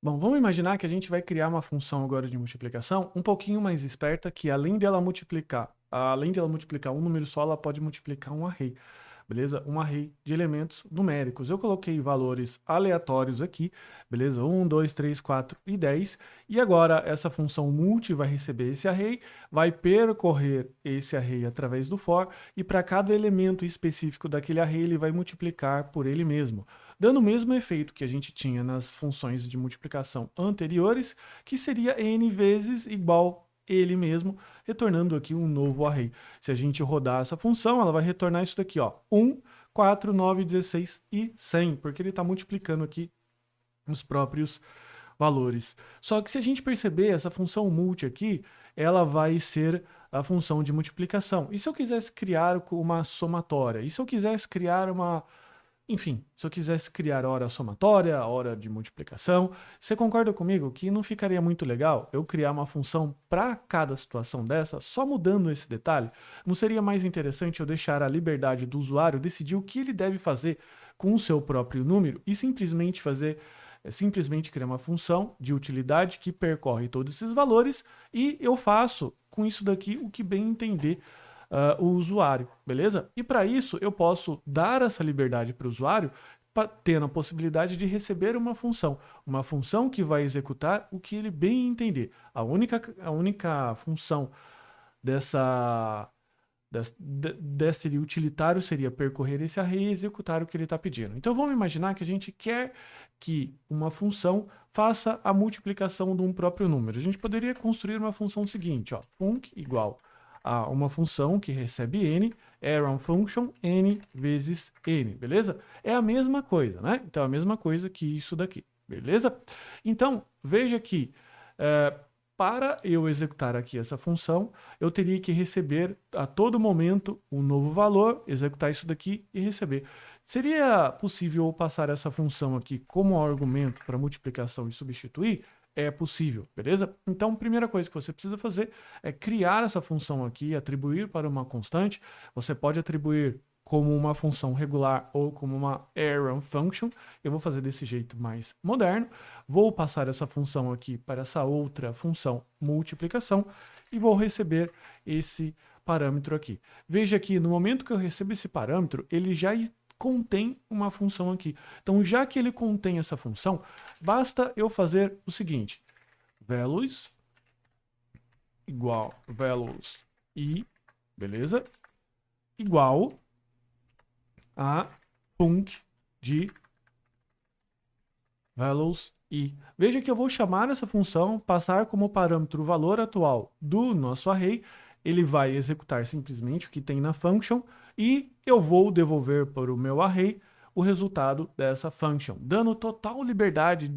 Bom, vamos imaginar que a gente vai criar uma função agora de multiplicação um pouquinho mais esperta, que além dela multiplicar um número só, ela pode multiplicar um array, beleza? Um array de elementos numéricos. Eu coloquei valores aleatórios aqui, beleza? 1, 2, 3, 4 e 10. E agora essa função multi vai receber esse array, vai percorrer esse array através do for, e para cada elemento específico daquele array, ele vai multiplicar por ele mesmo, dando o mesmo efeito que a gente tinha nas funções de multiplicação anteriores, que seria n vezes igual ele mesmo, retornando aqui um novo array. Se a gente rodar essa função, ela vai retornar isso daqui, ó, 1, 4, 9, 16 e 100, porque ele está multiplicando aqui os próprios valores. Só que se a gente perceber, essa função multi aqui, ela vai ser a função de multiplicação. E se eu quisesse criar uma somatória? E se eu quisesse criar uma... Enfim, se eu quisesse criar hora somatória, hora de multiplicação, você concorda comigo que não ficaria muito legal eu criar uma função para cada situação dessa, só mudando esse detalhe? Não seria mais interessante eu deixar a liberdade do usuário decidir o que ele deve fazer com o seu próprio número e simplesmente criar uma função de utilidade que percorre todos esses valores e eu faço com isso daqui o que bem entender o usuário, beleza? E para isso eu posso dar essa liberdade para o usuário, tendo a possibilidade de receber uma função que vai executar o que ele bem entender. A única função dessa desse utilitário seria percorrer esse array e executar o que ele está pedindo. Então vamos imaginar que a gente quer que uma função faça a multiplicação de um próprio número. A gente poderia construir uma função seguinte, ó, func igual a uma função que recebe n, arrow function n vezes n, beleza? É a mesma coisa, né? Então é a mesma coisa que isso daqui, beleza? Então veja que para eu executar aqui essa função, eu teria que receber a todo momento um novo valor, executar isso daqui e receber. Seria possível eu passar essa função aqui como argumento para multiplicação e substituir? É possível, beleza? Então, a primeira coisa que você precisa fazer é criar essa função aqui, atribuir para uma constante. Você pode atribuir como uma função regular ou como uma arrow function. Eu vou fazer desse jeito mais moderno. Vou passar essa função aqui para essa outra função multiplicação e vou receber esse parâmetro aqui. Veja que no momento que eu recebo esse parâmetro, ele já contém uma função aqui. Então, já que ele contém essa função, basta eu fazer o seguinte: values igual values e, beleza? Igual a func de values e. Veja que eu vou chamar essa função, passar como parâmetro o valor atual do nosso array, ele vai executar simplesmente o que tem na function e eu vou devolver para o meu array o resultado dessa function, dando total liberdade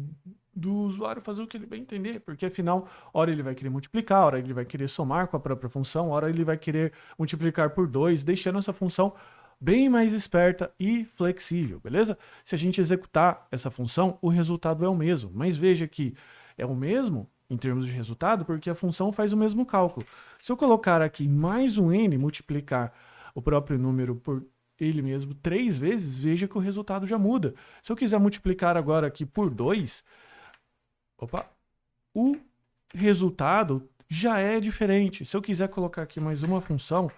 do usuário fazer o que ele bem entender, porque afinal, hora ele vai querer multiplicar, hora ele vai querer somar com a própria função, hora ele vai querer multiplicar por 2, deixando essa função bem mais esperta e flexível, beleza? Se a gente executar essa função, o resultado é o mesmo, mas veja que é o mesmo em termos de resultado porque a função faz o mesmo cálculo. Se eu colocar aqui mais um n, multiplicar o próprio número por ele mesmo 3 vezes, veja que o resultado já muda. Se eu quiser multiplicar agora aqui por 2, o resultado já é diferente. Se eu quiser colocar aqui mais uma função,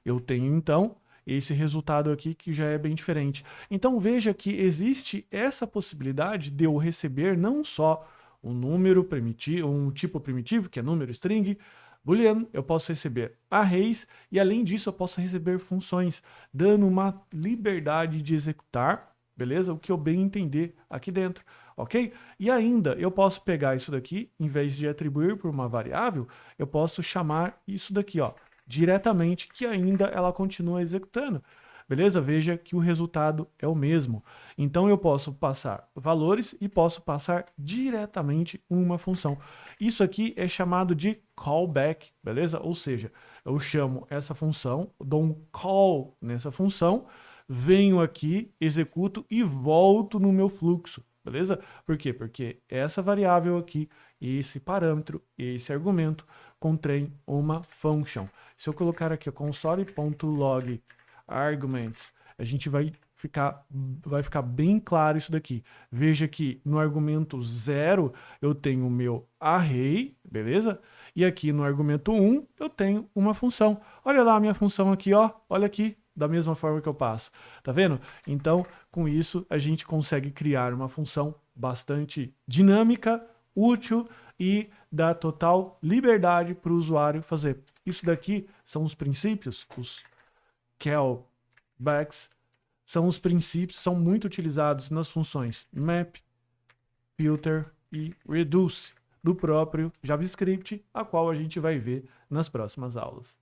eu tenho então esse resultado aqui que já é bem diferente. Então veja que existe essa possibilidade de eu receber não só um número primitivo, um tipo primitivo, que é número string, booleano, eu posso receber arrays e além disso eu posso receber funções, dando uma liberdade de executar, beleza? O que eu bem entender aqui dentro, ok? E ainda eu posso pegar isso daqui, em vez de atribuir por uma variável, eu posso chamar isso daqui, ó, diretamente, que ainda ela continua executando. Beleza? Veja que o resultado é o mesmo. Então eu posso passar valores e posso passar diretamente uma função. Isso aqui é chamado de callback, beleza? Ou seja, eu chamo essa função, dou um call nessa função, venho aqui, executo e volto no meu fluxo, beleza? Por quê? Porque essa variável aqui, esse parâmetro, esse argumento contém uma function. Se eu colocar aqui o console.log arguments, a gente vai vai ficar bem claro isso daqui. Veja que no argumento 0 eu tenho o meu array, beleza? E aqui no argumento 1 eu tenho uma função. Olha lá a minha função aqui, ó. Olha aqui, da mesma forma que eu passo. Tá vendo? Então, com isso, a gente consegue criar uma função bastante dinâmica, útil e dá total liberdade para o usuário fazer. Isso daqui são os princípios, os callbacks, são os princípios, são muito utilizados nas funções map, filter e reduce do próprio JavaScript, a qual a gente vai ver nas próximas aulas.